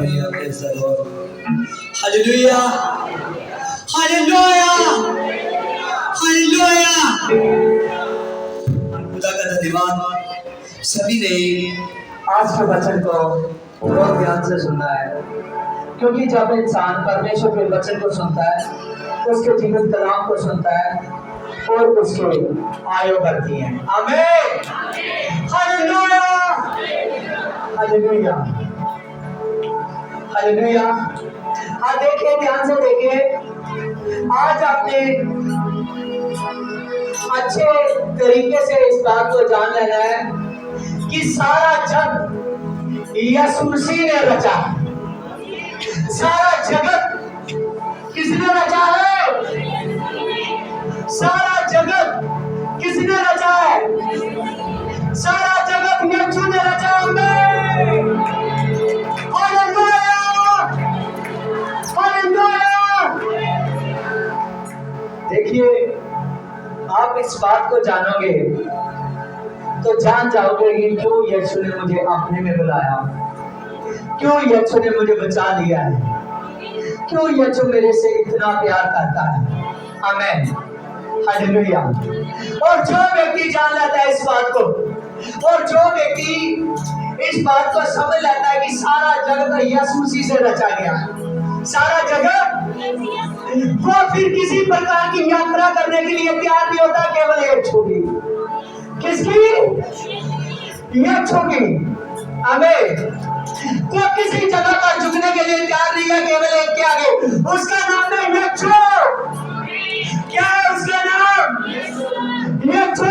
Maria, praise the Lord. Hallelujah. Hallelujah. Hallelujah. खुदा का धन्यवाद। सभी ने आज के वचन को बहुत ध्यान से सुनना है, क्योंकि जब इंसान परमेश्वर के वचन को सुनता है, उसके जीवन कलाम को सुनता है और उसके आयु बढ़ती है। आमीन। हालेलुया। हालेलुया। हालेलुया। हाँ, देखिए, ध्यान से देखिए। आज आपने अच्छे तरीके से इस बात को जान लेना है कि सारा जग यीशु मसीह ने रचा है। सारा जगत किसने रचा है? सारा जगत किसने रचा है? सारा जगत यीशु ने रचा है। हालेलुया। हालेलुया। देखिए, आप इस बात को जानोगे तो जान जाओगे कि क्यों यीशु ने मुझे अपने में बुलाया, क्यों यीशु ने मुझे बचा लिया है, क्यों यीशु मेरे से इतना प्यार करता है। आमीन। हालेलुया। और जो व्यक्ति जान लेता है इस बात को, और जो व्यक्ति इस बात को समझ लेता है कि सारा जगत यीशु मसीह से रचा गया है, सारा जगत, वो फिर किसी प्रकार की यात्रा करने के लिए तैयार नहीं होता, केवल एक छोटी। किसकी? यीशु की। आमीन। वो किसी जगह पर झुकने के लिए तैयार नहीं है, केवल एक के आगे। उसका नाम है यीशु। क्या है उसका नाम? यीशु।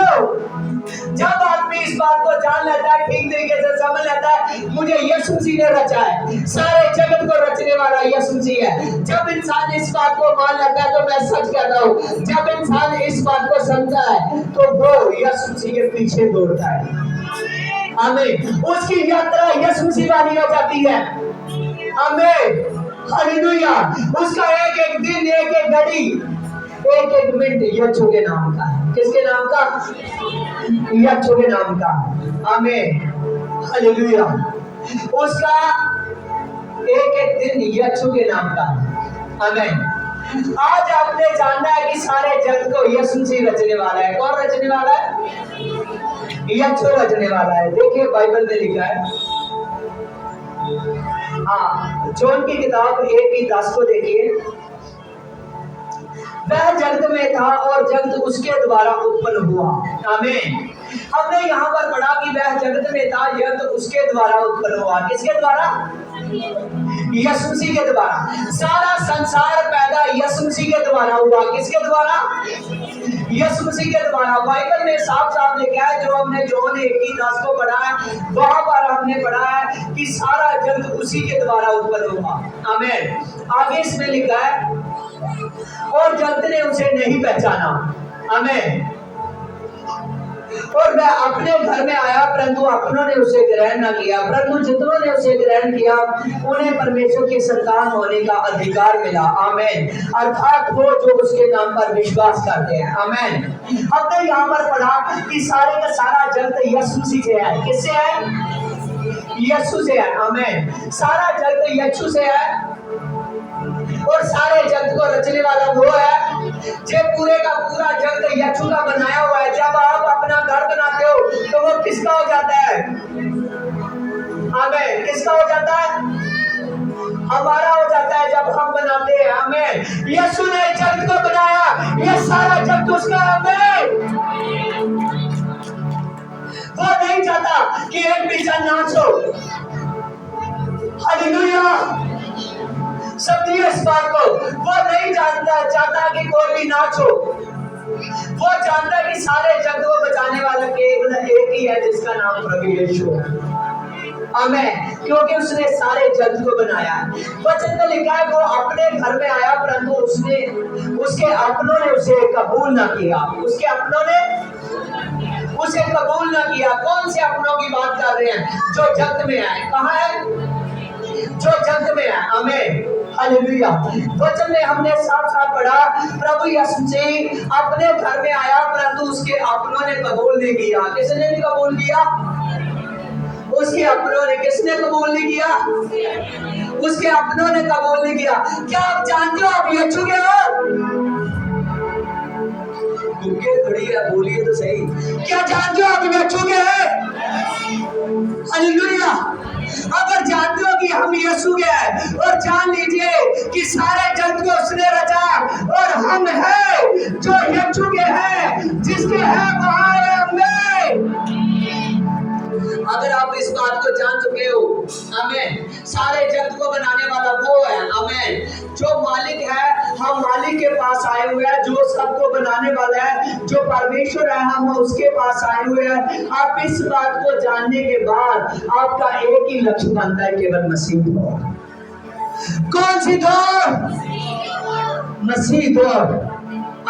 जब आदमी इस बात को जान लेता है, ठीक तरीके से समझ लेता है, मुझे यीशु मसीह ने रचा है, सारे जगत को रचने वाला यीशु मसीह है। जब इंसान इस बात को मान लेता है, तो मैं सच कहता हूँ, जब इंसान इस बात को समझता है तो वो यीशु मसीह के पीछे दौड़ता है। आमीन। उसकी यात्रा यीशु मसीह वाली हो जाती है। आमीन। हालेलुया। उसका एक एक दिन, एक एक घड़ी, एक एक मिनट यीशु के नाम का है। किसके नाम का? यीशु के नाम का। आमीन। हालेलुया। उसका एक एक दिन यीशु के नाम का है। आमीन। आज आपने जानना है कि सारे जगत को यीशु मसीह रचने वाला है। कौन रचने वाला है? यीशु रचने वाला है। देखिए, बाइबल में लिखा है, हाँ, जॉन की किताब 1:10 को देखिए। वह जगत में था और जगत उसके द्वारा उत्पन्न हुआ। आमीन। हमने यहाँ पर पढ़ा कि वह जगत में था, जगत उसके द्वारा उत्पन्न हुआ। किसके द्वारा? यीशु मसीह के द्वारा। सारा संसार पैदा यीशु मसीह के द्वारा हुआ। किसके द्वारा? यीशु मसीह के द्वारा। बाइबल में साफ साफ लिखा है, जो हमने जॉन 1:10 को पढ़ा है, वहां पर हमने पढ़ा है कि सारा जगत उसी के द्वारा उत्पन्न हुआ। आमीन। आगे इसमें लिखा है, और जगत ने उसे नहीं पहचाना। आमीन। और वह अपने घर में आया, परंतु अपनों ने उसे ग्रहण न किया, परंतु जितनों ने उसे ग्रहण किया उन्हें परमेश्वर की संतान होने का अधिकार मिला। आमीन। अर्थात वो जो उसके नाम पर विश्वास करते हैं। आमीन। हमने यहाँ पर पढ़ा कि सारे का सारा जगत यीशु मसीह से है। किससे है? यीशु से है। आमीन। सारा जगत यीशु से है, और सारे जगत को रचने वाला वो है जो पूरे का पूरा जगत यीशु का बनाया हुआ है। जब आप अपना घर बनाते हो तो वो किसका हो जाता है? आमीन। किसका हो जाता है? हमारा हो जाता है जब हम बनाते हैं। आमीन। यीशु ने जगत को बनाया, ये सारा जगत उसका। आमीन। वो नहीं चाहता कि एक भी जन नाच हो। हालेलुया। समझिए इस बात को। वो नहीं चाहता कि कोई भी नाच हो। वो जानता है कि सारे जगत को बचाने वाला केवल एक ही है, जिसका नाम प्रभु यीशु है। आमीन। क्योंकि उसने सारे जगत को बनाया है। वचन में लिखा है, वो अपने घर में आया, परंतु उसके अपनों ने उसे कबूल न किया। उसके अपनों ने उसे कबूल न किया। कौन से अपनों की बात कर रहे हैं? जो जगत में आए। कहाँ है? जो जगत में है। आमीन। हालेलुया। वचन में हमने साफ साफ पढ़ा, प्रभु यीशु मसीह अपने घर में आया, परंतु उसके अपनों ने कबूल नहीं किया। किसने नहीं कबूल किया? उसके अपनों ने किसने कबूल नहीं किया? उसके अपनों ने कबूल नहीं किया। क्या आप जानते हो आप यीशु के हो? गुंगे खड़ी है, बोलिए तो सही। क्या जानते हो आप यीशु के हैं? हालेलुया। अगर जानते हो कि हम यीशु के हैं और जान लीजिए कि सारे जगत को उसने रचा और हम हैं जो यीशु के हैं, जिसके हैं वहां है हमें। अगर आप इस बात को जान चुके हो, आमीन, सारे जगत को बनाने वाला वो है, आमीन, जो मालिक है, हम मालिक के पास आए हुए हैं, जो सबको बनाने वाला है, जो परमेश्वर है, हम उसके पास आए हुए हैं। आप इस बात को जानने के बाद आपका एक ही लक्ष्य बनता है, केवल मसीह दौड़। कौन सी दौड़? मसीह दौड़,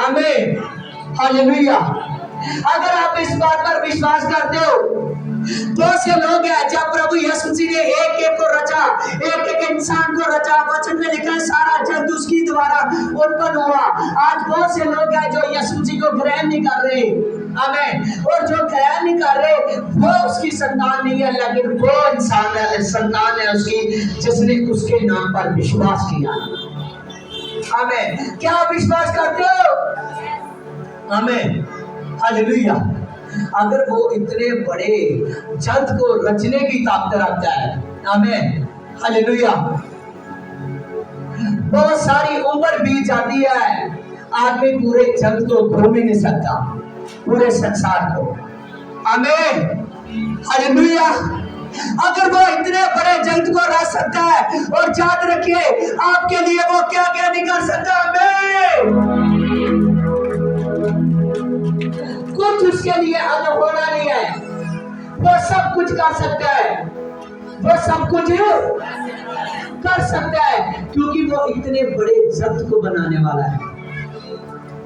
आमीन, हालेलुया। अगर आप इस बात पर विश्वास करते हो, बहुत से लोग हैं, जब प्रभु यीशु मसीह ने एक एक को रचा, एक एक इंसान को रचा, वचन में लिखा है सारा जगत उसकी द्वारा उत्पन्न हुआ। आज बहुत से लोग हैं जो यीशु मसीह को ग्रहण नहीं कर रहे, आमीन, और जो ग्रहण नहीं कर रहे वो उसकी संतान नहीं है, लेकिन वो इंसान है, संतान है उसकी, जिसने उसके नाम पर विश्वास किया। आमीन। क्या आप विश्वास करते हो? आमीन, हालेलुया। अगर वो इतने बड़े जगत को रचने की ताकत रखता है, आमीन, हालेलुया, बहुत सारी उम्र बीत जाती है, आदमी पूरे जगत को घूम ही नहीं सकता, पूरे संसार को, आमीन, हालेलुया। अगर वो इतने बड़े जगत को रच सकता है, और याद रखिए आपके लिए वो क्या क्या नहीं कर सकता, आमीन। कुछ उसके लिए अलग होना नहीं है, वो सब कुछ कर सकता है, वो सब कुछ कर सकता है, क्योंकि वो इतने बड़े जगत को बनाने वाला है,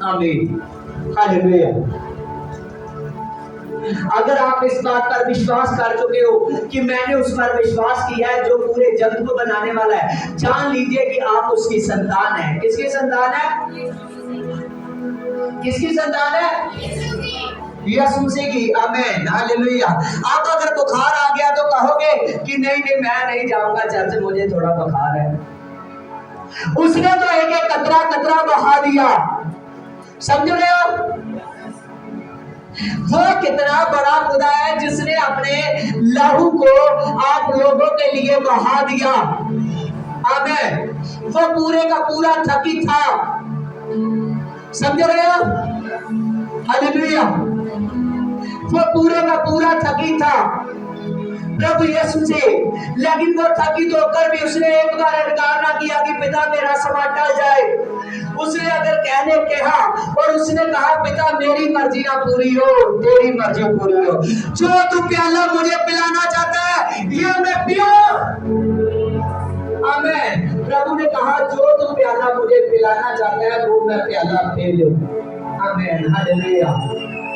आमीन, हालेलुया। अगर आप इस बात पर विश्वास कर चुके हो कि मैंने उस पर विश्वास किया है जो पूरे जगत को बनाने वाला है, जान लीजिए कि आप उसकी संतान है। किसकी संतान है? किसकी संतान है? यीशु मसीह की, आमीन, हालेलुया। आप अगर बुखार आ गया तो कहोगे कि नहीं नहीं मैं नहीं जाऊंगा चर्च, मुझे थोड़ा बुखार है। उसने तो एक एक कतरा कतरा बहा दिया, समझ रहे हो? वो कितना बड़ा खुदा है जिसने अपने लहू को आप लोगों के लिए बहा दिया, आमीन। वो पूरे का पूरा थकी था, समझ रहे हो? हालेलुया। वो पूरे का पूरा थकी था प्रभु यीशु से, लेकिन वो थकी होकर भी उसने एक बार इनकार ना किया कि पिता मेरा समय टल जाए। उसने अगर कहने कहा और उसने कहा पिता मेरी मर्जी ना पूरी हो, तेरी मर्जी पूरी हो, जो तू प्याला मुझे पिलाना चाहता है ये मैं पीऊं, आमीन। प्रभु ने कहा जो तू प्याला मुझे पिलाना चाहता है वो मैं प्याला पी लूं, आमीन, हालेलुया,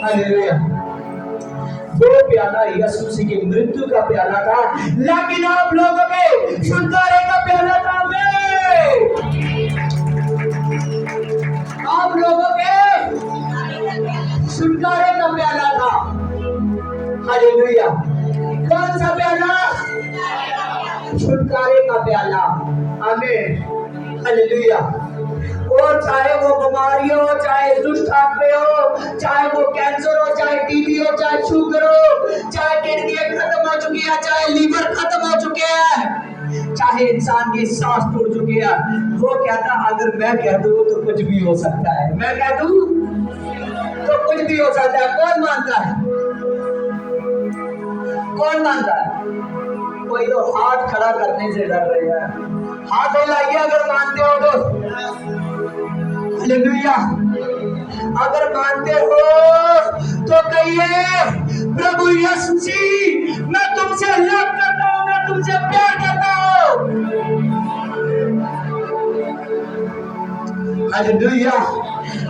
हालेलुया। वो प्याला यीशु मसीह की मृत्यु का प्याला था, लेकिन आप लोगों के छुटकारे का प्याला था, आप लोगों के छुटकारे का प्याला था, हालेलुया। कौन सा प्याला? छुटकारे का प्याला, आमीन, हालेलुया। और चाहे वो बीमारी हो, चाहे दुष्ट आत्मे हो, चाहे वो कैंसर हो, चाहे टीबी हो, चाहे शुगर हो, चाहे किडनी खत्म हो चुकी है, चाहे लीवर खत्म हो चुके हैं, चाहे इंसान की सांस टूट चुकी है, वो कहता अगर मैं कह दूं तो कुछ भी हो सकता है, मैं कह दूं तो कुछ भी हो सकता है। कौन मानता है? कौन मानता है? कोई तो हाथ खड़ा करने से डर रहे हैं, हाथ हिलाइए अगर मानते हो तो, हालेलुया। अगर मानते हो तो कहिए प्रभु यीशु मसीह मैं तुमसे लव करता हूं, मैं तुमसे प्यार करता हूं, हालेलुया।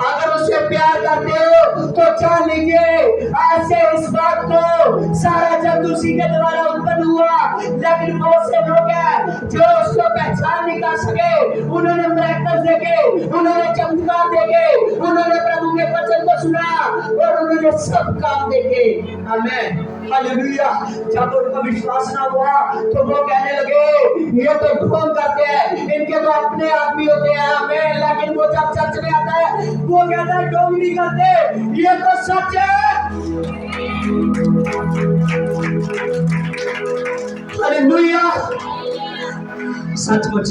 अगर उससे प्यार करते हो तो जान लीजिए आज से इस बात को सारा जगत उसी के द्वारा उत्पन्न हुआ, लेकिन बहुत से लोग हैं जो उसको पहचान नहीं कर सके। उन्होंने मिरेकल्स देखे, उन्होंने चमत्कार देखे, उन्होंने प्रभु के वचन को सुना और उन्होंने सब काम देखे। आमीन, हालेलुया। जब उनको विश्वास ना हुआ तो वो कहने लगे ये तो ढोंग करते हैं, इनके तो अपने आदमी होते हैं। आमीन। लेकिन वो जब चर्च में आता है वो कहता है ढोंग नहीं करते, ये तो सच है। हालेलुया, सचमुच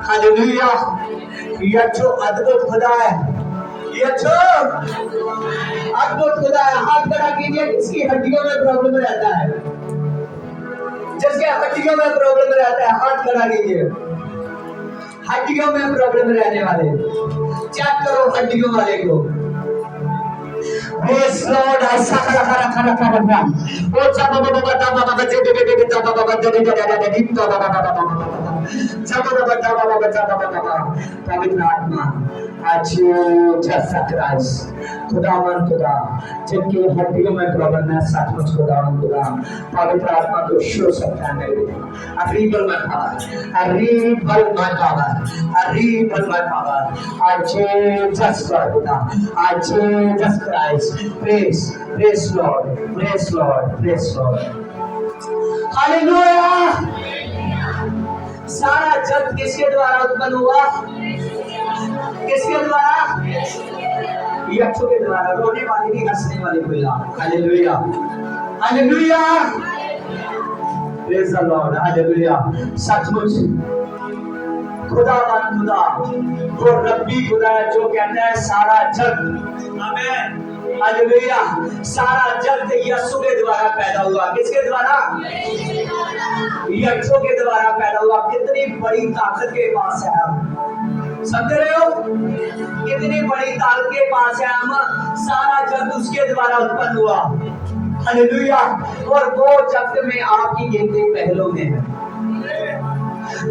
हालेलुया। यह जो अद्भुत खुदा है, यह जो अद्भुत खुदा है। हाथ खड़ा कीजिए किसकी हड्डियों में प्रॉब्लम रहता है, जिसके हड्डियों में प्रॉब्लम रहता है हाथ खड़ा कीजिए। हड्डियों में प्रॉब्लम रहने वाले चेक करो हड्डियों वाले को। Yes Lord, I sakara kara kara kara kara. Oh chapa baba baba baba baba jede jede jede baba baba jede jede jede jede baba baba baba chapa baba baba baba chapa baba baba. पवित्र आत्मा आज जैसा Christ खुदावन खुदा जिनकी हड्डियों में problem है, सचमुच खुदावन खुदा पवित्र आत्मा को शो सकता है मेरे अरीबल में पावर, अरीबल में पावर, अरीबल में पावर। आज जैसा खुदा, आज जैसा Christ. Praise, praise Lord, praise Lord, praise Lord. Hallelujah. सारा जग किसके द्वारा उत्पन्न हुआ? किसके द्वारा? यीशु के द्वारा। रोने वाले की हंसने वाले को मिला। Hallelujah, hallelujah, praise the Lord, hallelujah. सचमुच खुदावन खुदा वो रब्बी खुदा है जो कहता है सारा जग, आमीन, हालेलुया, सारा जग यीशु के द्वारा पैदा हुआ। किसके द्वारा? यीशु के द्वारा पैदा हुआ। कितनी बड़ी ताकत के पास है हम, समझ रहे हो? कितनी बड़ी ताकत के पास है हम। सारा जग उसके द्वारा उत्पन्न हुआ। हालेलुया। और वो जग में आपकी गिनती पहलों में है,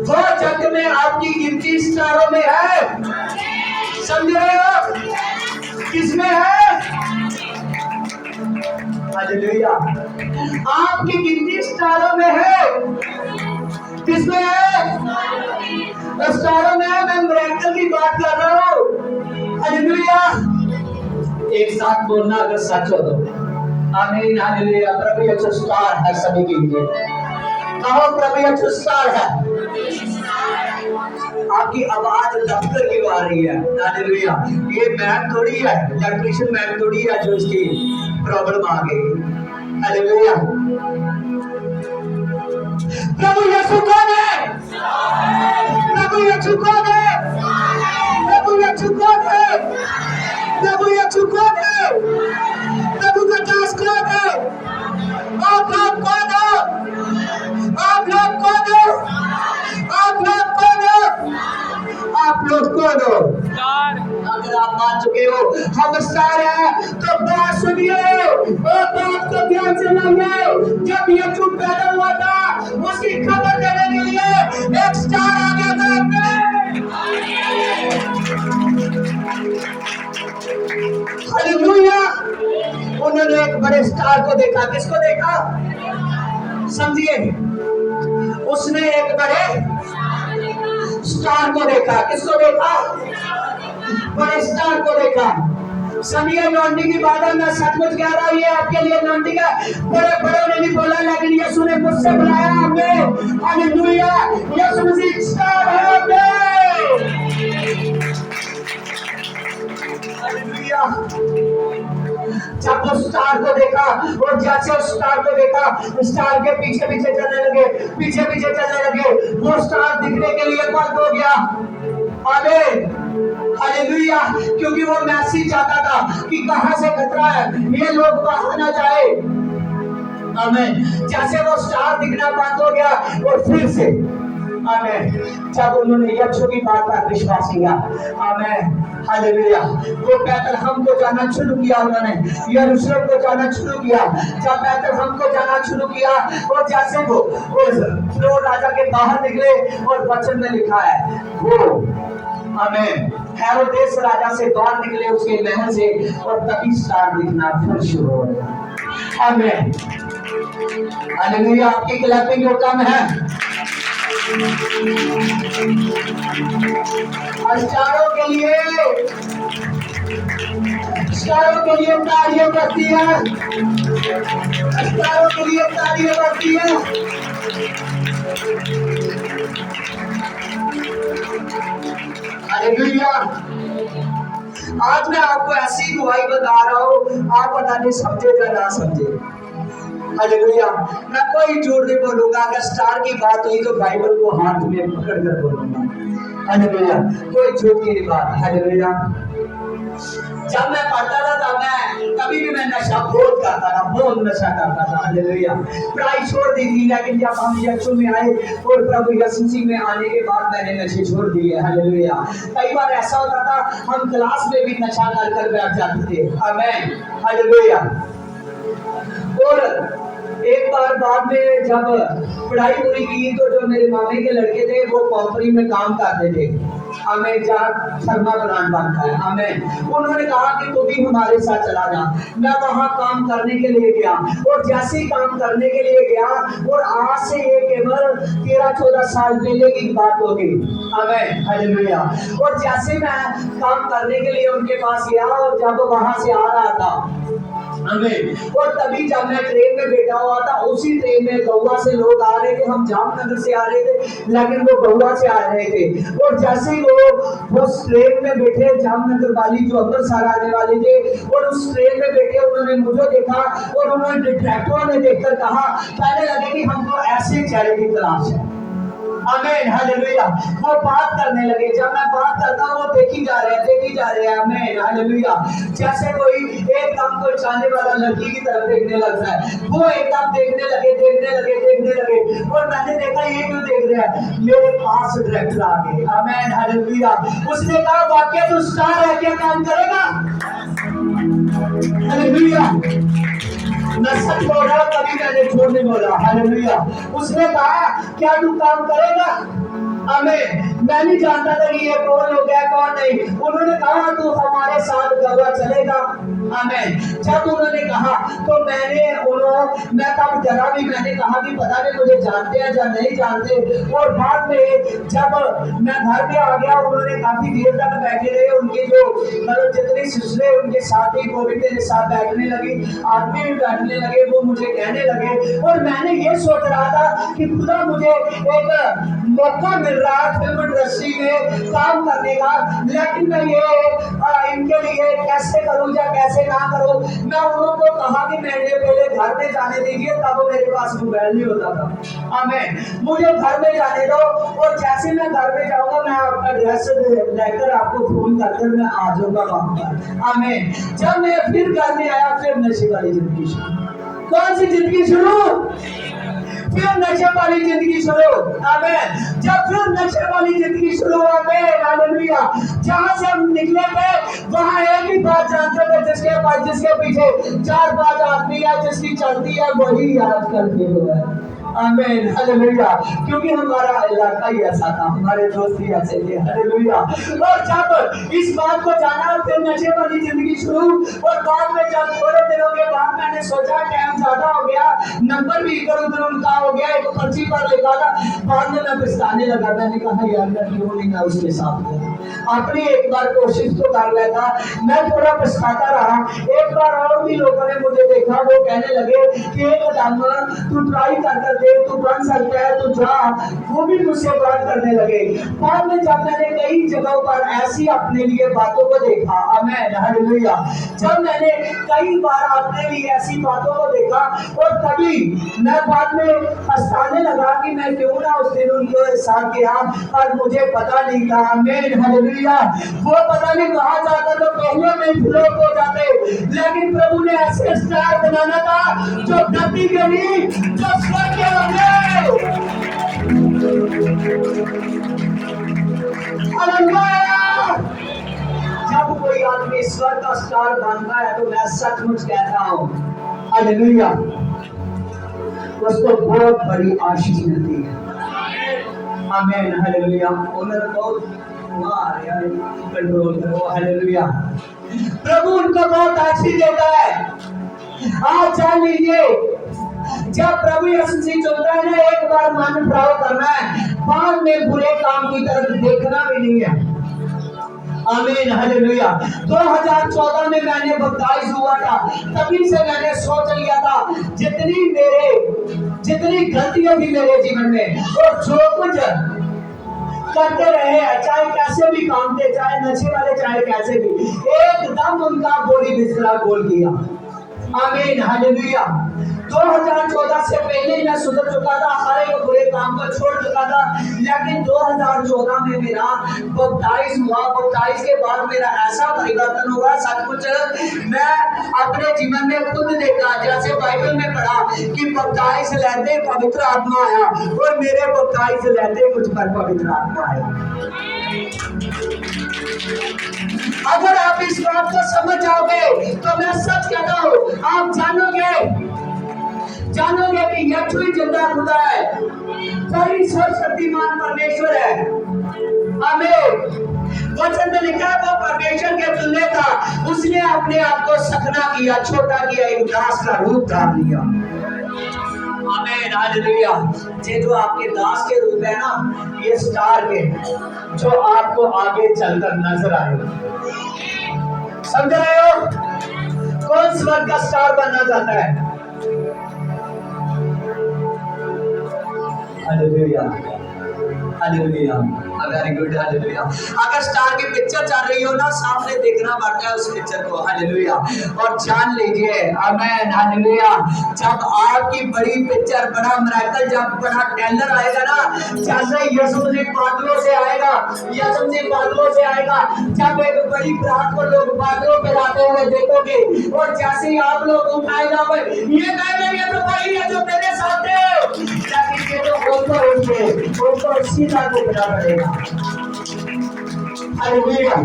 वो जग में आपकी गिनती स्टारों में है। समझ रहे हो? किसमें है? हालेलुया। आपकी गिनती स्टारों में है। किसमें है? स्टारों में है। मैं मिरेकल की बात कर रहा हूँ। हालेलुया। एक साथ बोलना अगर सच हो तो आमीन, हालेलुया। प्रभु यीशु स्टार है सभी के लिए। कहो प्रभु यीशु स्टार है। आपकी आवाज दफ्तर की आ रही है। हालेलुया। ये मैन थोड़ी है, इलेक्ट्रिशियन मैन थोड़ी है जो इसकी प्रॉब्लम आ गई। हालेलुया। प्रभु यीशु कौन है? प्रभु यीशु कौन है? प्रभु यीशु कौन है? प्रभु यीशु कौन है? प्रभु का दास कौन है? आप लोग कौन हो? आप लोग कौन हो? आप लोग कौन हो? आप लोग कौन हो? अगर आप मान चुके हो हम स्टार है तो बात सुनिए और बात को ध्यान से लाइए। जब यीशु पैदा हुआ था उसकी खबर देने के लिए एक स्टार आ गया था। हालेलुया। उन्होंने एक बड़े स्टार को देखा। किसको देखा? समझिए, उसने एक बड़े स्टार को देखा। किसको देखा? बड़े स्टार को देखा। समझिए, लौंडी की बात है। मैं सचमुच कह रहा हूँ, ये आपके लिए लौंडी का बड़े बड़ों ने नहीं बोला, लेकिन यीशु ने मुझसे बुलाया। हमें हालेलुया। यीशु मसीह स्टार है। हालेलुया। जब उस स्टार को देखा और जैसे उस स्टार को देखा, स्टार के पीछे पीछे चलने लगे, पीछे पीछे चलने लगे। वो स्टार दिखने के लिए बंद हो गया। आमीन, हालेलुया। क्योंकि वो मैसेज चाहता था कि कहां से खतरा है, ये लोग बाहर ना जाए। आमीन। जैसे वो स्टार दिखना बंद हो गया और फिर से आमीन, जब उन्होंने यीशु की बात पर विश्वास किया, आमीन, हालेलुया, वो बैतलहम को जाना शुरू किया। उन्होंने यरूशलेम को जाना शुरू किया। जब बैतलहम को जाना शुरू किया और जैसे वो फिरौन राजा के बाहर निकले और वचन में लिखा है वो आमीन हेरोदेस राजा से दौड़ निकले उसके महल से और तभी स्टार दिखना फिर शुरू हो गया। आमीन, हालेलुया। आपकी क्लैपिंग का काम है। स्टारों के लिए स्टारों के लिए तालियां बजती है, स्टारों के लिए तालियां बजती है। हालेलुया। आज मैं आपको ऐसी दुआई बता रहा हूँ, आप पता नहीं समझे या ना समझे। हालेलुया। मैं कोई झूठ नहीं बोलूंगा, अगर स्टार की बात हुई तो बाइबल को हाथ में पकड़ कर बोलूंगा। हालेलुया, कोई झूठ की बात। हालेलुया। जब मैं पढ़ता था तब मैं कभी भी मैं नशा बहुत करता था, बहुत नशा करता था। हालेलुया। पढ़ाई छोड़ दी थी, लेकिन जब हम यीशु में आए और प्रभु यीशु मसीह में आने के बाद मैंने नशे छोड़ दिए। हालेलुया। कई बार ऐसा होता था हम क्लास में भी नशा कर बैठ जाते थे। आमीन। हालेलुया। और एक बार बाद में जब पढ़ाई पूरी की तो जो मेरे मामे के लड़के थे वो कंपनी में काम करते थे। हमें जहाँ शर्मा ब्रांड बनता है। हमें उन्होंने कहा कि तू भी हमारे साथ चला जा। मैं वहाँ काम करने के लिए गया और जैसे ही काम करने के लिए गया, और आज से ये केवल 13-14 साल पहले की बात होगी। हमें हालेलुया। और जैसे मैं काम करने के लिए उनके पास गया और जब वहाँ से आ रहा था, हमें और तभी जब मैं ट्रेन में बैठा हुआ था, उसी ट्रेन में गोवा से लोग आ रहे थे। हम जामनगर से आ रहे थे, लेकिन वो गोवा से आ रहे थे। और जैसे ही वो उस ट्रेन में बैठे, जामनगर वाली जो अमृतसर आने वाले थे, और उस ट्रेन में बैठे उन्होंने मुझे देखा और उन्होंने डिटेक्टिव ने देखकर कहा, कहने लगे कि हमको ऐसे चेहरे की तलाश है। आमीन। हालेलुया। वो बात करने लगे, जब मैं बात करता हूँ वो देखी जा रहे हैं। आमीन। हालेलुया। जैसे कोई एकदम कोई चाहने वाला लड़की की तरफ देखने लगता है, वो एकदम देखने लगे। और मैंने देखा ये क्यों देख रहे हैं, मेरे पास डायरेक्टर आ गए। आमीन। हालेलुया। उसने कहा वाकई तू स्टार है, क्या काम करेगा? हालेलुया। मैं सच बोल रहा हूं, कभी मैंने झूठ नहीं बोला। हालेलुया। उसने कहा क्या तू काम करेगा? आमीन। मैं नहीं जानता था कि ये कौन हो गया कौन नहीं। उन्होंने कहा तू हमारे साथ गोवा चलेगा। आमीन। जब उन्होंने कहा तो मैं तब जरा भी मैंने कहा कि पता नहीं मुझे जानते हैं या नहीं जानते। और बाद में जब मैं घर पे आ गया, उन्होंने काफी देर तक बैठे रहे। उनकी जो मतलब जितनी सिस्टरें उनके साथ ही वो भी मेरे साथ बैठने लगी, आदमी भी बैठने लगे। वो मुझे कहने लगे और मैंने ये सोच रहा था कि खुदा मुझे एक मौका मिल रहा है फिल्म इंडस्ट्री में काम करने का, लेकिन मैं ये इनके लिए कैसे करूं या कैसे ना करूं। मैं उनको कहा कि मेरे पहले घर में जाने दीजिए, तब मेरे पास मोबाइल नहीं होता था। आमीन। मुझे घर में जाने दो, और जैसे मैं घर में जाऊंगा मैं आपका एड्रेस लेकर आपको फोन करके मैं आ जाऊंगा वहां पर। आमीन। जब मैं फिर घर में आया, फिर नशे वाली जिंदगी शुरू। कौन सी जिंदगी शुरू? फिर नशे वाली जिंदगी शुरू। आमीन। जब फिर नशे वाली जिंदगी शुरू हो गई, हालेलुया। जहां से हम निकले थे वहां एक ही बात जानते थे, जिसके पीछे 4-5 आदमी है, जिसकी चलती है वही आजकल फेल हुआ है। आमीन। हालेलुया। क्योंकि हमारा इलाका ही ऐसा था, हमारे दोस्त ही ऐसे थे। हालेलुया। और जब इस बात को जाना, फिर नशे वाली जिंदगी शुरू। और बाद में जब थोड़े दिनों के बाद मैंने सोचा टाइम ज्यादा हो गया, नंबर भी इधर उधर उनका हो गया, एक पर्ची पर लिखा था। बाद में मैं पछताने लगा, मैंने कहा यार मैं क्यों नहीं मैं उसके साथ गया। अपनी एक बार कोशिश तो कर लेता। मैं थोड़ा पछताता रहा। एक बार और भी लोगों ने मुझे देखा, वो कहने लगे कि एक कदम तू ट्राई कर दे, तू बन सकता है, तू जा। वो भी मुझसे बात करने लगे। बाद में जब मैंने कई जगहों पर ऐसी अपने लिए बातों को देखा, आमीन। हालेलुया। जब मैंने कई बार अपने लिए ऐसी बातों को देखा, और तभी मैं बाद में पछताने लगा कि मैं क्यों ना उस दिन उनके साथ गया, और मुझे पता नहीं था। आमीन। हालेलुया। वो पता नहीं कहाँ जाता तो पहले में फ्लॉप हो जाते, लेकिन प्रभु ने ऐसे स्टार बनाना था जो धरती के लिए, जो स्वर्ग के लिए। हालेलुया। जब कोई आदमी स्वर्ग का स्टार बनता है तो मैं सचमुच कहता हूँ, हालेलुया, उसको बहुत बड़ी आशीष मिलती है। आमीन। हालेलुया। उनको कंट्रोल करो। हालेलुया। प्रभु उनको बहुत आशीष देता है। आज जान लीजिए, जब प्रभु यीशु मसीह चलता है ना, एक बार मन प्राप्त करना है, बाद में बुरे काम की तरफ देखना भी नहीं है। आमीन हालेलुया। 2014 में मैंने बपटाइज हुआ था, तभी से मैंने सोच लिया था जितनी गलतियां थी मेरे जीवन में और जो कुछ करते रहे, चाहे कैसे भी काम थे, चाहे नशे वाले, चाहे कैसे भी, एकदम उनका बोली बिस्तरा खोल दिया। आमीन हालेलुया। 2014 से पहले मैं सुधर चुका था, हर एक बुरे काम को छोड़ चुका था, लेकिन 2014 में मेरा बपटाइज हुआ। बपटाइज के बाद मेरा ऐसा परिवर्तन हुआ, सब कुछ मैं अपने जीवन में खुद देखा। जैसे बाइबल में पढ़ा कि बपटाइज लेते पवित्र आत्मा आया, और मेरे बपटाइज लेते मुझ पर पवित्र आत्मा आया। अगर आप इस बात को समझ जाओगे तो मैं सच कहता हूं, आप जानोगे कि यीशु ही जिंदा खुदा है, कोई सर्वशक्तिमान परमेश्वर है। आमीन। वचन में लिखा है वो परमेश्वर के तुल्य था, उसने अपने आप को सखना किया, छोटा किया, एक दास का रूप धार लिया। आमीन हालेलुया। ये जो आपके दास के रूप है ना, ये स्टार के, जो आपको आगे चलकर नजर आएगा। समझ रहे हो? कौन स्वर्ग का स्टार बनना चाहता है? Hallelujah hallelujah, very good hallelujah. अगर स्टार की पिक्चर चल रही हो ना, सामने देखना पड़ता है उस पिक्चर को। हालेलुया। और जान लीजिए, आमीन हालेलुया, जब आपकी बड़ी पिक्चर, बड़ा मिरेकल, जब बड़ा टेलर आएगा ना, जैसे यीशु मसीह बादलों से आएगा, यीशु मसीह बादलों से आएगा, जब एक बड़ी बात को लोग बादलों पे लाते हुए देखोगे, और जैसे ही आप लोग उठाए जाओगे, ये कहेंगे ये तो वही है जो मेरे साथ है, लेकिन ये तो ऊपर सीधा देखना पड़ेगा। हालेलुया।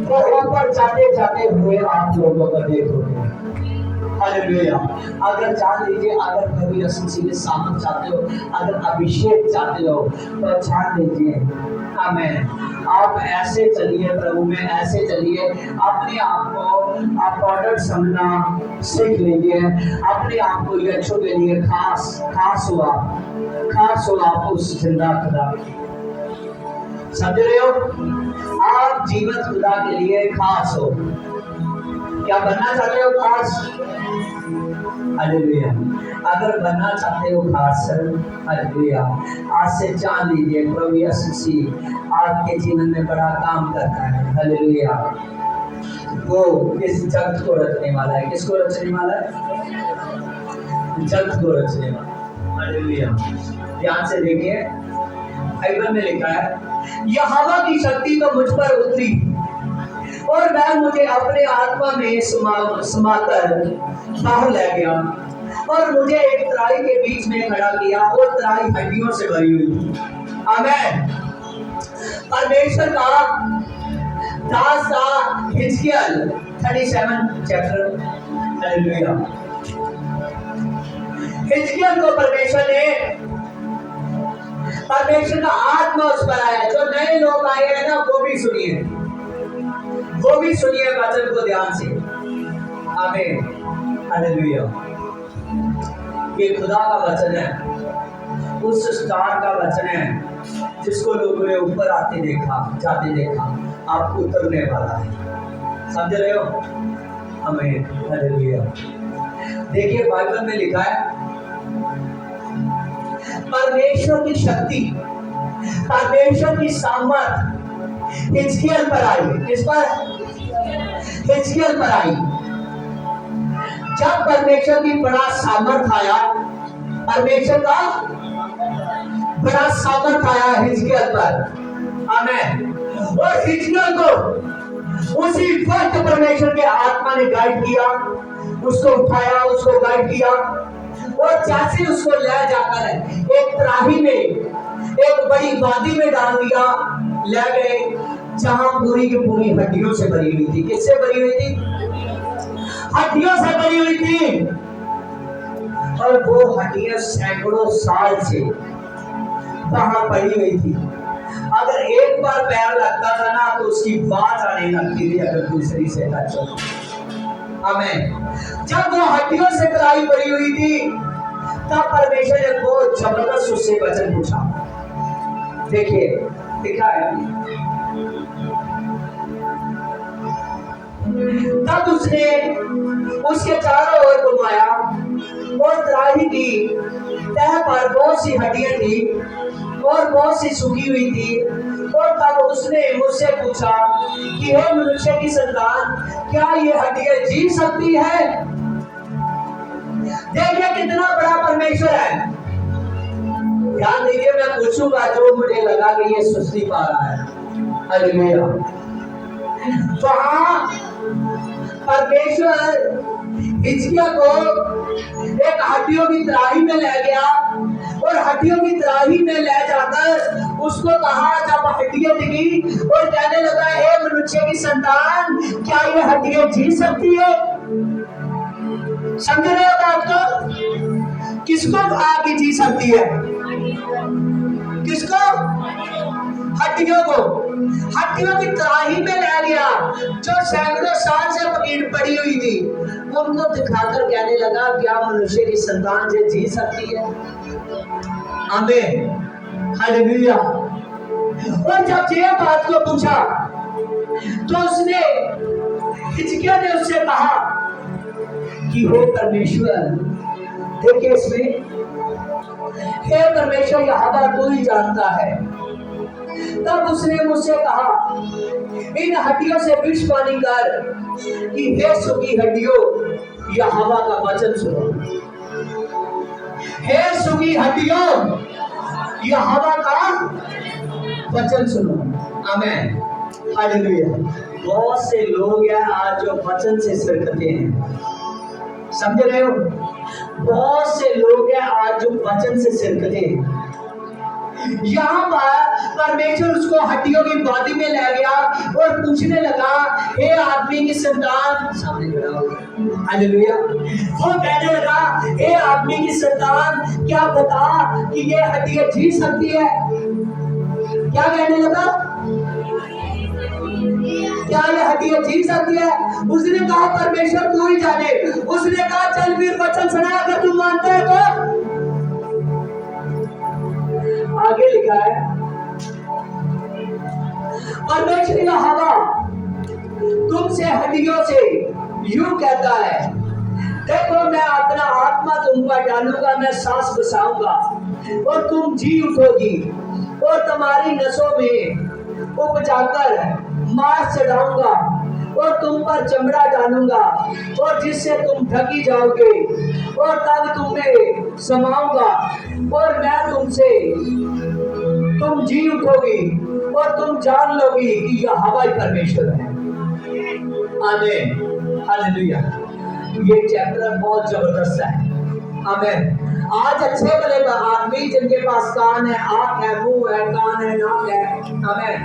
तो ऊपर जाते जाते हुए आप लोगों को देखोगे। हालेलुया। अगर जान लीजिए, अगर प्रभु यीशु मसीह में सामर्थ चाहते हो, अगर अभिषेक चाहते हो, तो जान लीजिए, आमीन, आप ऐसे चलिए, प्रभु में ऐसे चलिए, अपने आप को आप ऑर्डर समझना सीख लीजिए, अपने आप को यीशु के लिए खास हुआ आप उस जिंदा खुदा। समझ रहे हो? आप जीवित खुदा के लिए खास हो। क्या बनना चाहते हो? खास। हालेलुया। अगर बनना चाहते हो खास, हालेलुया, आज से जान लीजिए प्रभु यीशु मसीह आपके जीवन में बड़ा काम करता है। हालेलुया। वो इस जगत को रचने वाला है। किसको रचने वाला है? जगत को रचने वाला। हालेलुया। ध्यान से देखिए, बाइबल में लिखा है, यहोवा की शक्ति तो मुझ पर उतरी और वह मुझे अपने आत्मा में समाकर बाहर ले गया, और मुझे एक तराई के बीच में खड़ा किया, और तराई हड्डियों से भरी हुई थी। आमीन। परमेश्वर का दास था हिजकिय्याह 37 चैप्टर। हालेलुया। हिजकिय्याह को परमेश्वर का आत्मा उस पर आया। जो नए लोग आए हैं ना, वो भी सुनिए वचन को ध्यान से। आमीन हालेलुया। ये खुदा का वचन है, उस स्टार का वचन है जिसको लोगों ने ऊपर जाते देखा, आप उतरने वाला है। समझ रहे हो? आमीन हालेलुया। देखिए, बाइबल में लिखा है, परमेश्वर की शक्ति, परमेश्वर की सामर्थ हिजकिय्याह पर आई। किस पर? हिजकिय्याह पर आई। जब परमेश्वर की बड़ा सामर्थ आया, परमेश्वर का बड़ा सामर्थ आया हिजकिय्याह पर। आमीन। और हिजकिय्याह को उसी वक्त परमेश्वर के आत्मा ने गाइड किया, उसको उठाया, उसको गाइड किया, और जैसे उसको ले जाकर एक तराही में, एक बड़ी वादी में डाल दिया, ले गए, जहां पूरी की पूरी हड्डियों से भरी हुई थी। किससे भरी हुई थी? हड्डियों से भरी हुई थी। और वो हड्डियां सैकड़ों साल से वहां पड़ी हुई थी। अगर एक बार पैर लगता था ना, तो उसकी बात आने लगती थी अगर दूसरी से टच हो। आमीन। जब वो हड्डियों से तराई भरी हुई थी, तब परमेश्वर ने बहुत जबरदस्त उससे वचन पूछा। देखिए, लिखा है, तब उसने उसके चारों ओर घुमाया और तराई की तह पर बहुत सी हड्डियां थी और बहुत सी सूखी हुई थी। और तब उसने मुझसे पूछा कि हे मनुष्य की संतान, क्या ये हड्डियां जी सकती है? देखिए कितना बड़ा परमेश्वर है। ध्यान दीजिए, मैं पूछूंगा जो मुझे लगा कि ये सुस्ती पा रहा है। हालेलुया। वहां परमेश्वर हिजकिय्याह को एक हड्डियों की तराई में ले गया और हड्डियों की तराई में ले जाकर उसको कहा, जब हड्डियां दिखी और कहने लगा, हे मनुष्य की संतान, क्या ये हड्डियां जी सकती है? समझ रहे हो बात को? किसको कहा कि जी सकती है? किसको? हड्डियों को। हड्डियों की तराई में ले गया जो सैकड़ों साल से पड़ी हुई थी, उनको दिखाकर कहने लगा, क्या मनुष्य की संतान से जी सकती है? आमीन, हालेलुया। और जब ये बात को पूछा तो उसने हिजकिय्याह ने उससे कहा कि हे परमेश्वर, देखिए इसमें, हे परमेश्वर यहोवा तू ही जानता है। तब उसने मुझसे कहा, इन हड्डियों से भविष्यवाणी कर कि हे सूखी हड्डियों, यहोवा का वचन सुनो। हे सूखी हड्डियों, यहोवा का वचन सुनो। आमीन, हालेलुया। बहुत से लोग हैं आज जो वचन से सिरकते हैं। समझ रहे हो? बहुत से लोग हैं आज जो वचन से सिरकते हैं। यहाँ पर परमेश्वर उसको हड्डियों की बादी में ले गया और पूछने लगा, हे आदमी की संतान, सामने खड़ा हो, हालेलुया। वो कहने लगा, हे आदमी की संतान, क्या बता कि ये हड्डियां जी सकती है? क्या कहने लगा? क्या ये हड्डियां जी सकती है? उसने कहा, परमेश्वर तू ही जाने। उसने कहा, चल फिर वचन सुना, अगर तू मानता है तो। आगे लिखा है, परमेश्वर यहोवा तुमसे हड्डियों से यूं कहता है, देखो मैं अपना आत्मा तुम पर डालूंगा, मैं सांस बसाऊंगा और तुम जी उठोगी और तुम्हारी नसों में उपजाकर मांस चढ़ाऊंगा और तुम पर चमड़ा डालूंगा और जिससे तुम ढकी जाओगे और तब तुम्हें समाऊंगा और मैं तुम जी उठोगी और तुम जान लोगी कि यह हवाई परमेश्वर है। आमीन, हालेलुया। ये चैप्टर बहुत जबरदस्त है। आमीन। आज अच्छे भले आदमी जिनके पास कान है, आंख है, मुंह है, कान है, नाक है, आमीन,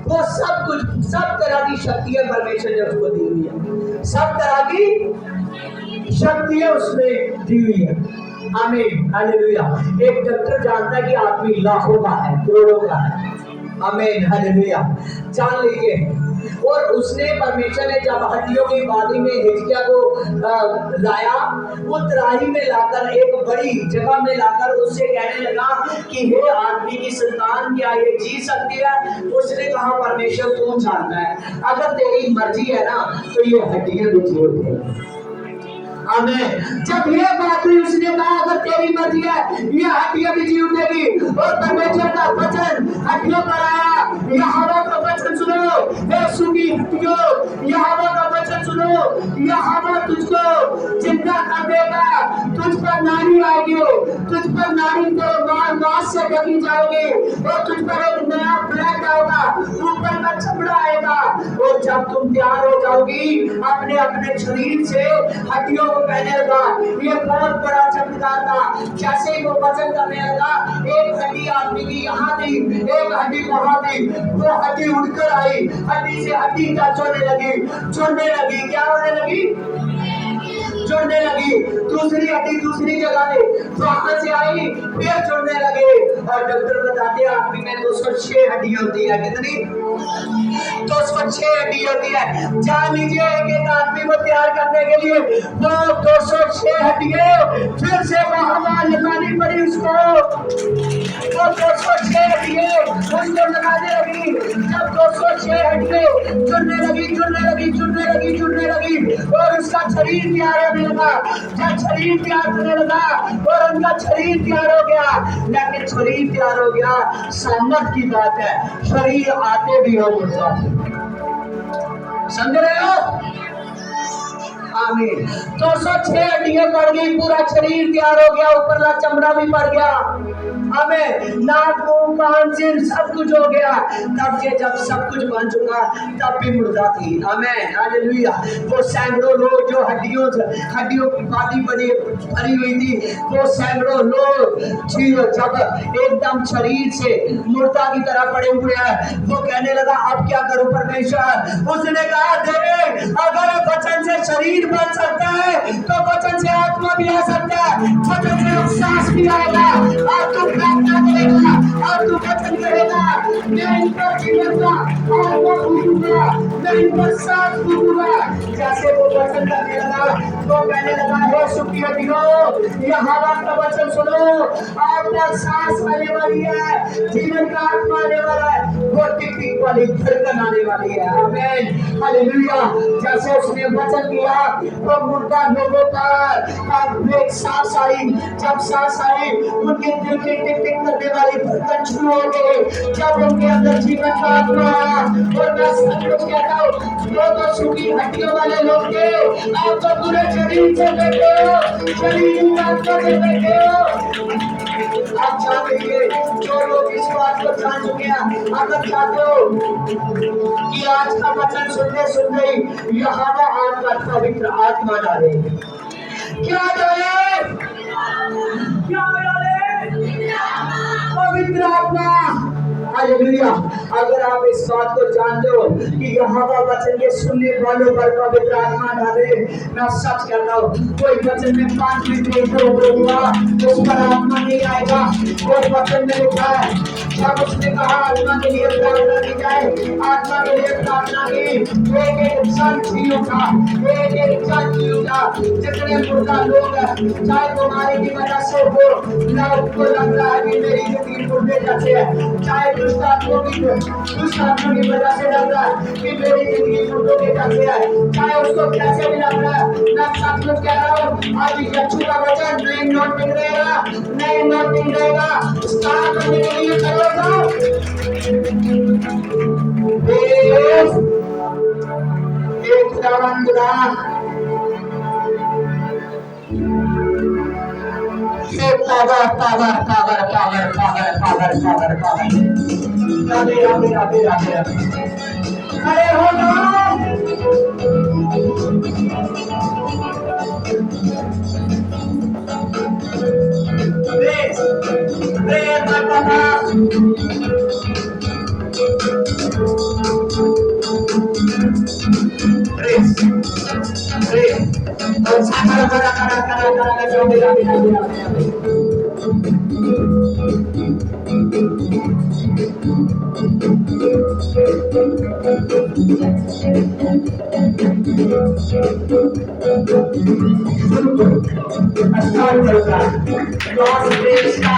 वो सब कुछ, सब तरह की शक्तियां परमेश्वर ने उसको दी हुई है। सब तरह की शक्तियां उसने दी हुई है। आमीन, हालेलुया। एक डॉक्टर जानता है कि आदमी लाखों का है, करोड़ों का है। आमीन, हालेलुया। जान लीजिए। और उसने, परमेश्वर ने जब हड्डियों की वादी में हिजकिय्याह को लाया, वो तराई में लाकर, एक बड़ी जगह में लाकर उससे कहने लगा कि हे आदमी की संतान, क्या ये जी सकती है? उसने कहा, परमेश्वर तू जानता है, अगर तेरी मर्जी है ना तो ये हड्डियां भी जी उठेंगी। आमीन। जब ये बात हुई, उसने कहा, अगर तेरी मर्जी है ये हड्डियां भी जी उठेगी। और परमेश्वर का वचन हड्डियों पर आया। यहोवा का वचन सुनो, हे सूखी हड्डियों, यहोवा का वचन सुनो, यहोवा तुझको जिंदा कर देगा, तुझ पर नाड़ी आएगी, तुझ पर नाड़ी तो मांस से ढकी जाएगी और तुझ पर एक नया फ्लैट आएगा, ऊपर का चमड़ा आएगा। और जब तुम तैयार हो जाओगी, अपने अपने शरीर से हड्डियों को कहने लगा। ये बहुत बड़ा चमत्कार था। जैसे ही वो वचन करने लगा, एक हड्डी आदमी की यहाँ थी, एक हड्डी वहां थी, वो हड्डी उड़कर आई, हड्डी से हड्डी टच होने लगी, जुड़ने लगी। क्या होने लगी? जुड़ने लगी। दूसरी हड्डी दूसरी जगह पे वहां से आई, फिर जुड़ने लगे। और डॉक्टर बताते हैं आदमी में 206 हड्डी होती है। कितनी? 206 हड्डी होती है। जान लीजिए, एक आदमी को तैयार करने के लिए वो 206 हड्डियां फिर से वहां लगानी पड़ी उसको। वो 206 हड्डियां उसको लगाने लगी। जब 206 हड्डियां जुड़ने लगी और उसका शरीर तैयार होने लगा। जब शरीर तैयार होने लगा और उनका शरीर तैयार हो गया, लेकिन शरीर तैयार हो गया, सामर्थ की बात है, शरीर आते भी हो मुर्दा। समझ रहे हो? आमीन। 206 हड्डियां पड़ गई, पूरा शरीर तैयार हो गया, ऊपरला चमड़ा भी पड़ गया। हमें नाक मुंह कान सिर सब कुछ हो गया। तब से जब सब कुछ बन चुका तब भी मुर्दा थी। हमें हालेलुया। वो सैकड़ों लोग जो हड्डियों की बाती बनी भरी हुई थी, वो सैकड़ों लोग जब एकदम शरीर से मुर्दा की तरह पड़े हुए हैं, वो कहने लगा अब क्या करूं परमेश्वर। उसने कहा देख, अगर वचन से शरीर बन सकता है तो वचन से आत्मा भी आ सकता है, वचन से सांस भी आएगा। और तू प्रार्थना करेगा और तू वचन करेगा, मैं इन पर जीऊंगा और वो फूकूंगा, मैं इन पर सांस फूकूंगा। जैसे वो वचन करने लगा तो कहने लगा हे सुखी हड्डियों, ये हवा का वचन सुनो, आपका सांस आने वाली है, जीवन का आत्मा आने वाला है, वो टिक वाली धड़कन आने वाली है। आमीन हालेलुया। जैसे उसने वचन किया तो मुर्दा लोगों पर एक सांस आई। जब सांस आई उनके दिल की टिक टिक करने वाली धड़कन शुरू हो गई। जब उनके अंदर जीवन का आत्मा आया, और मैं सब कुछ कहता हूँ, वो तो सूखी हड्डियों वाले लोग थे, आप तो पूरे शरीर से बैठे हो, शरीर आत्मा से बैठे हो। आप जान लीजिए, जो लोग इस बात को जान चुके हैं, अगर चाहते हो कि आज का वचन सुनते सुनते यहाँ आपका पवित्र आत्मा डाले, क्या डाले, क्या डाले, पवित्र आत्मा। हालेलुया। अगर आप इस बात को जानते हो कि यहाँ का वचन के सुनने वालों पर पवित्र आत्मा डाले, मैं सच कहता हूँ, कोई वचन में 5 मिनट होगा उस पर आत्मा नहीं आएगा। और वचन में लिखा है, जब उसने कहा आत्मा के लिए प्रार्थना की जाए, आत्मा के लिए प्रार्थना की, एक इंसान जी उठा, एक इंसान जी उठा। जितने मुर्दा लोग हैं, चाहे बीमारी की वजह से हो, ना उसको लग रहा है कि मेरी जिंदगी मुर्दे जैसे है, चाहे दुष्ट आत्मा की वजह से लग रहा है कि मेरी जिंदगी मुर्दों के जैसे है, चाहे उसको कैसे भी लग रहा है, मैं सच कुछ कह रहा हूँ, आज यीशु का वचन नए नोट मिल रहेगा, नए नोट मिल रहेगा। स्टार्ट करने के लिए करोगा एक खुदावंदुरा power power power power power power power power Radhe Radhe Radhe Radhe Radhe. खड़े हो जाओ। प्रेज प्रेज माता प्रेज प्रेज और सारा करा करा करा करा जो मेरा मेरा मेरा स्टार्ट करूंगा।